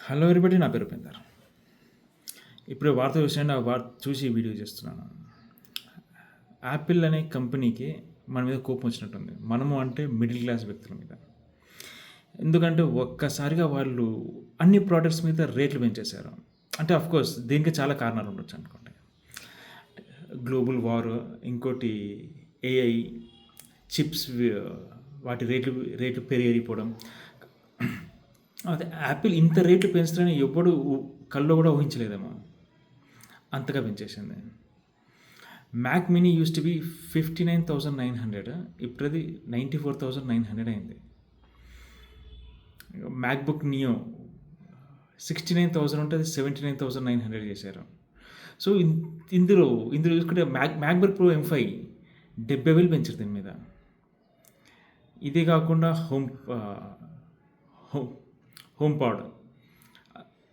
Hello everybody, నా పేరు ఉపేందర్. ఇప్పుడు వార్త చూసాను, ఆ వార్త చూసి వీడియో చేస్తున్నాను. యాపిల్ అనే కంపెనీకి మన మీద కోపం వచ్చినట్టుంది. మనము అంటే మిడిల్ క్లాస్ వ్యక్తుల మీద. ఎందుకంటే ఒక్కసారిగా వాళ్ళు అన్ని ప్రోడక్ట్స్ మీద రేట్లు పెంచేశారు. అంటే కోర్స్ దీనికి చాలా కారణాలు ఉండొచ్చు అనుకోండి. గ్లోబల్ వార్, ఇంకోటి ఏఐ, చిప్స్, వాటి రేట్లు పెరిగిపోవడం. అదే యాపిల్ ఇంత రేట్లు పెంచుతారని ఎవ్వడు కల్లో కూడా ఊహించలేదేమో, అంతగా పెంచేసింది. Mac mini used to be 59,900, ఇప్పుడు అది 94,900 అయింది. మ్యాక్బుక్ నియో 69,000 ఉంటే అది 79,900 చేశారు. సో ఇందులో చూసుకుంటే మ్యాక్బుక్ ప్రో M5 70,000 పెంచారు దీని మీద. ఇదే కాకుండా హోమ్ పాడ్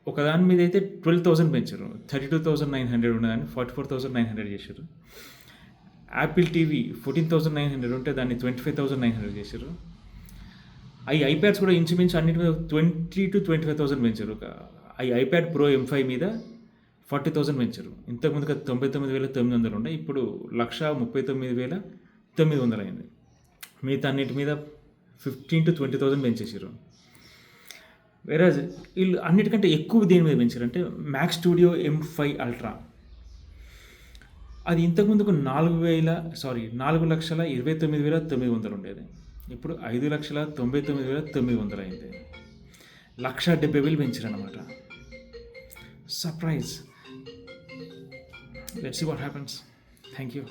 ఒకదాని మీద అయితే 12,000 పెంచారు. 32,900 ఉన్నదాన్ని 44,900 చేశారు. యాపిల్ టీవీ 14,900 ఉంటే దాన్ని 25,900 చేశారు. ఐప్యాడ్స్ కూడా ఇంచుమించు అన్నిటి మీద 20,000 to 25,000 పెంచారు. ఐప్యాడ్ ప్రో M5 మీద 40,000 పెంచారు. ఇంతకుముందుగా 99,900 ఉండే, ఇప్పుడు 139,900 అయింది. మిగతా అన్నిటి మీద 15,000 to 20,000 పెంచేసారు. వేరే వీళ్ళు అన్నిటికంటే ఎక్కువ దేని మీద పెంచారంటే మ్యాక్ స్టూడియో M5 అల్ట్రా. అది ఇంతకుముందుకు 4,29,900 ఉండేది. ఇప్పుడు 5,99,900 అయింది. 1,70,000 పెంచారన్నమాట. Surprise. Let's see what happens. Thank you.